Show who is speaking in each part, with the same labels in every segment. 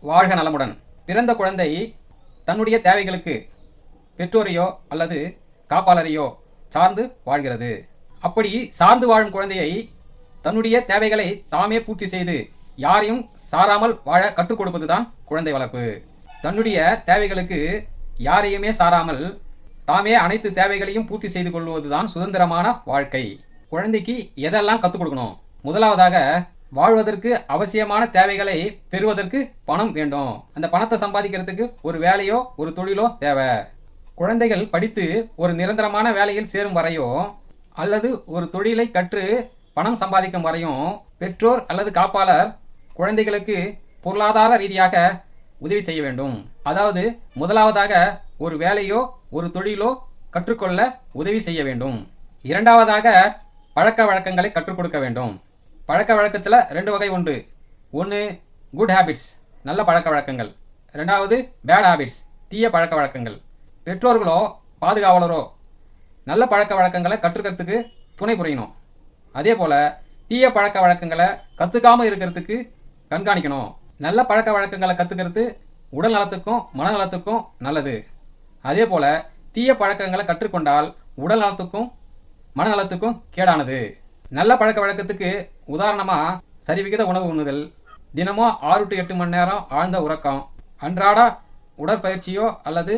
Speaker 1: வாழ்க நலமுடன். பிறந்த குழந்தை தன்னுடைய தேவைகளுக்கு பெற்றோரையோ அல்லது காப்பாளரையோ சார்ந்து வாழ்கிறது. அப்படி சார்ந்து வாழும் குழந்தையை தன்னுடைய தேவைகளை தாமே பூர்த்தி செய்து யாரையும் சாராமல் வாழ கற்றுக் கொடுப்பதுதான் குழந்தை வளர்ப்பு. தன்னுடைய தேவைகளுக்கு யாரையுமே சாராமல் தாமே அனைத்து தேவைகளையும் பூர்த்தி செய்து கொள்வதுதான் சுதந்திரமான வாழ்க்கை. குழந்தைக்கு எதெல்லாம் கற்றுக் கொடுக்கணும்? முதலாவதாக, வாழ்வதற்கு அவசியமான தேவைகளை பெறுவதற்கு பணம் வேண்டும். அந்த பணத்தை சம்பாதிக்கிறதுக்கு ஒரு வேலையோ ஒரு தொழிலோ தேவை. குழந்தைகள் படித்து ஒரு நிரந்தரமான வேலையில் சேரும் வரையோ அல்லது ஒரு தொழிலை கற்று பணம் சம்பாதிக்கும் வரையும் பெற்றோர் அல்லது காப்பாளர் குழந்தைகளுக்கு பொருளாதார ரீதியாக உதவி செய்ய வேண்டும். அதாவது முதலாவதாக ஒரு வேலையோ ஒரு தொழிலோ கற்றுக்கொள்ள உதவி செய்ய வேண்டும். இரண்டாவதாக பழக்க வழக்கங்களை கற்றுக் கொடுக்க வேண்டும். பழக்க வழக்கத்தில் 2 வகை உண்டு. ஒன்று குட் ஹேபிட்ஸ், நல்ல பழக்க வழக்கங்கள். ரெண்டாவது பேட் ஹேபிட்ஸ், தீய பழக்க வழக்கங்கள். பெற்றோர்களோ பாதுகாவலரோ நல்ல பழக்க வழக்கங்களை கற்றுக்கிறதுக்கு துணை புரியணும். அதே போல் தீய பழக்க வழக்கங்களை கற்றுக்காமல் இருக்கிறதுக்கு கண்காணிக்கணும். நல்ல பழக்க வழக்கங்களை கற்றுக்கிறது உடல் நலத்துக்கும் மனநலத்துக்கும் நல்லது. அதே போல் தீய பழக்கங்களை கற்றுக்கொண்டால் உடல் நலத்துக்கும் மனநலத்துக்கும் கேடானது. நல்ல பழக்க வழக்கத்துக்கு உதாரணமாக சரிவிகித உணவு உண்ணுதல், தினமும் 6 to 8 மணி நேரம் ஆழ்ந்த உறக்கம், அன்றாட உடற்பயிற்சியோ அல்லது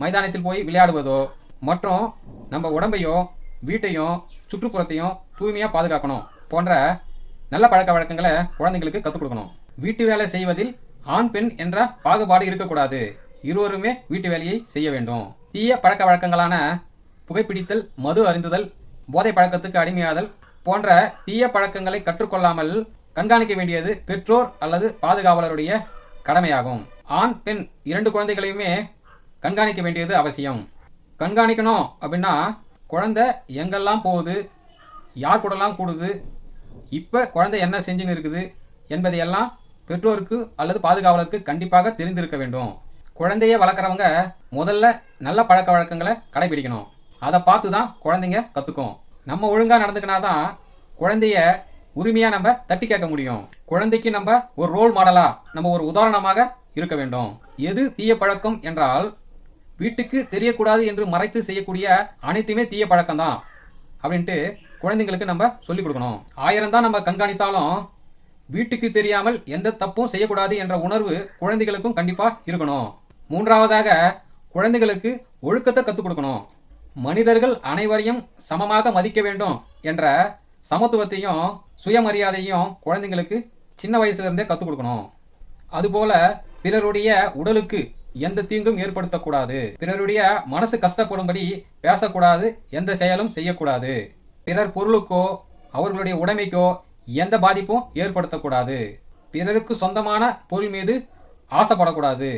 Speaker 1: மைதானத்தில் போய் விளையாடுவதோ, மற்றும் நம்ம உடம்பையோ வீட்டையும் சுற்றுப்புறத்தையும் தூய்மையாக பாதுகாக்கணும் போன்ற நல்ல பழக்க வழக்கங்களை குழந்தைங்களுக்கு கற்றுக் கொடுக்கணும். வீட்டு வேலை செய்வதில் ஆண் பெண் என்ற பாகுபாடு இருக்கக்கூடாது. இருவருமே வீட்டு வேலையை செய்ய வேண்டும். தீய பழக்க வழக்கங்களான புகைப்பிடித்தல், மது அருந்துதல், போதை பழக்கத்துக்கு அடிமையாதல் போன்ற தீய பழக்கங்களை கற்றுக்கொள்ளாமல் கண்காணிக்க வேண்டியது பெற்றோர் அல்லது பாதுகாவலருடைய கடமையாகும். ஆண் பெண் 2 குழந்தைகளையுமே கண்காணிக்க வேண்டியது அவசியம். கண்காணிக்கணும் அப்படின்னா குழந்தை எங்கெல்லாம் போகுது, யார் கூடலாம் கூடுது, இப்போ குழந்தை என்ன செஞ்சுன்னு இருக்குது என்பதையெல்லாம் பெற்றோருக்கு அல்லது பாதுகாவலருக்கு கண்டிப்பாக தெரிந்திருக்க வேண்டும். குழந்தைய வளர்க்குறவங்க முதல்ல நல்ல பழக்க வழக்கங்களை கடைபிடிக்கணும். அதை பார்த்து தான் குழந்தைங்க கற்றுக்கும். நம்ம ஒழுங்காக நடந்துக்கினாதான் குழந்தைய உரிமையாக நம்ம தட்டி கேட்க முடியும். குழந்தைக்கு நம்ம ஒரு ரோல் மாடலாக, நம்ம ஒரு உதாரணமாக இருக்க வேண்டும். எது தீய பழக்கம் என்றால் வீட்டுக்கு தெரியக்கூடாது என்று மறைத்து செய்யக்கூடிய அனைத்துமே தீய பழக்கம்தான் அப்படின்ட்டு குழந்தைங்களுக்கு நம்ம சொல்லிக் கொடுக்கணும். 1000 தான் நம்ம கண்காணித்தாலும் வீட்டுக்கு தெரியாமல் எந்த தப்பும் செய்யக்கூடாது என்ற உணர்வு குழந்தைகளுக்கும் கண்டிப்பாக இருக்கணும். மூன்றாவதாக குழந்தைகளுக்கு ஒழுக்கத்தை கற்றுக் கொடுக்கணும். மனிதர்கள் அனைவரையும் சமமாக மதிக்க வேண்டும் என்ற சமத்துவத்தையும் சுயமரியாதையும் குழந்தைங்களுக்கு சின்ன வயசுலேருந்தே கற்றுக் கொடுக்கணும். அதுபோல் பிறருடைய உடலுக்கு எந்த தீங்கும் ஏற்படுத்தக்கூடாது, பிறருடைய மனசு கஷ்டப்படும்படி பேசக்கூடாது, எந்த செயலும் செய்யக்கூடாது, பிறர் பொருளுக்கோ அவர்களுடைய உடைமைக்கோ எந்த பாதிப்பும் ஏற்படுத்தக்கூடாது, பிறருக்கு சொந்தமான பொருள் மீது ஆசைப்படக்கூடாது,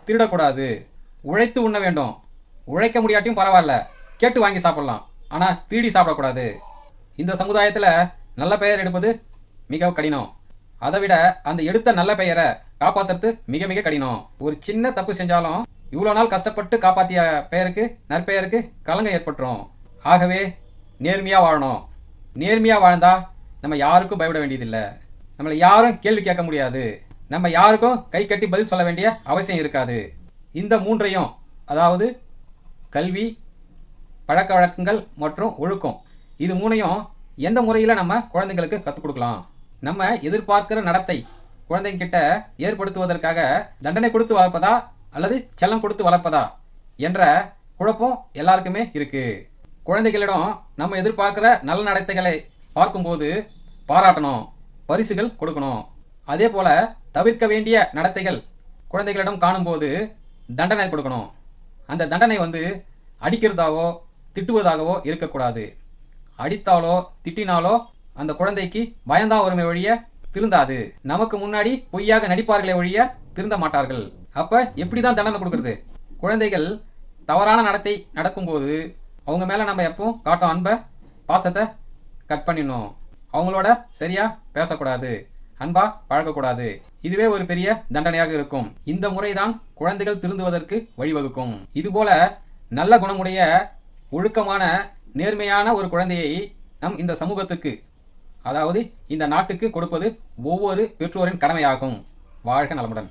Speaker 1: திருடக்கூடாது, உழைத்து உண்ண வேண்டும். உழைக்க முடியாட்டியும் பரவாயில்ல, கேட்டு வாங்கி சாப்பிடலாம், ஆனால் திருடி சாப்பிடக்கூடாது. இந்த சமுதாயத்தில் நல்ல பெயர் எடுப்பது மிக கடினம். அதை விட அந்த எடுத்த நல்ல பெயரை காப்பாற்றுறது மிக மிக கடினம். ஒரு சின்ன தப்பு செஞ்சாலும் இவ்வளோ நாள் கஷ்டப்பட்டு காப்பாற்றிய பெயருக்கு, நற்பெயருக்கு களங்கம் ஏற்பட்டுரும். ஆகவே நேர்மையாக வாழணும். நேர்மையாக வாழ்ந்தால் நம்ம யாருக்கும் பயப்பட வேண்டியதில்லை. நம்மளை யாரும் கேள்வி கேட்க முடியாது. நம்ம யாருக்கும் கை கட்டி பதில் சொல்ல வேண்டிய அவசியம் இருக்காது. இந்த 3ஐயும், அதாவது கல்வி, பழக்க வழக்கங்கள் மற்றும் ஒழுக்கம், இது 3ஐயும் எந்த முறையில் நம்ம குழந்தைங்களுக்கு கற்றுக் கொடுக்கலாம்? நம்ம எதிர்பார்க்கிற நடத்தை குழந்தைங்கிட்ட ஏற்படுத்துவதற்காக தண்டனை கொடுத்து வளர்ப்பதா அல்லது செல்லம் கொடுத்து வளர்ப்பதா என்ற குழப்பம் எல்லாருக்குமே இருக்கு. குழந்தைகளிடம் நம்ம எதிர்பார்க்கிற நல்ல நடத்தைகளை பார்க்கும்போது பாராட்டணும், பரிசுகள் கொடுக்கணும். அதே போல தவிர்க்க வேண்டிய நடத்தைகள் குழந்தைகளிடம் காணும்போது தண்டனை கொடுக்கணும். அந்த தண்டனை அடிக்கிறதாவோ திட்டுவதாகவோ இருக்கக்கூடாது. அடித்தாலோ திட்டினாலோ அந்த குழந்தைக்கு பயந்தான் ஒருமை ஒழிய திருந்தாது. நமக்கு முன்னாடி பொய்யாக நடிப்பார்களே ஒழிய திருந்த மாட்டார்கள். அப்ப எப்படிதான் தண்டனை கொடுக்கறது? குழந்தைகள் தவறான நடத்தை நடக்கும்போது அவங்க மேல நம்ம எப்பவும் காட்டும் அன்பை, பாசத்தை கட் பண்ணிடணும். அவங்களோட சரியா பேசக்கூடாது, அன்பா பழகக்கூடாது. இதுவே ஒரு பெரிய தண்டனையாக இருக்கும். இந்த முறைதான் குழந்தைகள் திருந்துவதற்கு வழிவகுக்கும். இதுபோல நல்ல குணமுடைய ஒழுக்கமான நேர்மையான ஒரு குழந்தையை நம் இந்த சமூகத்துக்கு, அதாவது இந்த நாட்டுக்கு கொடுப்பது ஒவ்வொரு பெற்றோரின் கடமையாகும். வாழ்க நலமுடன்.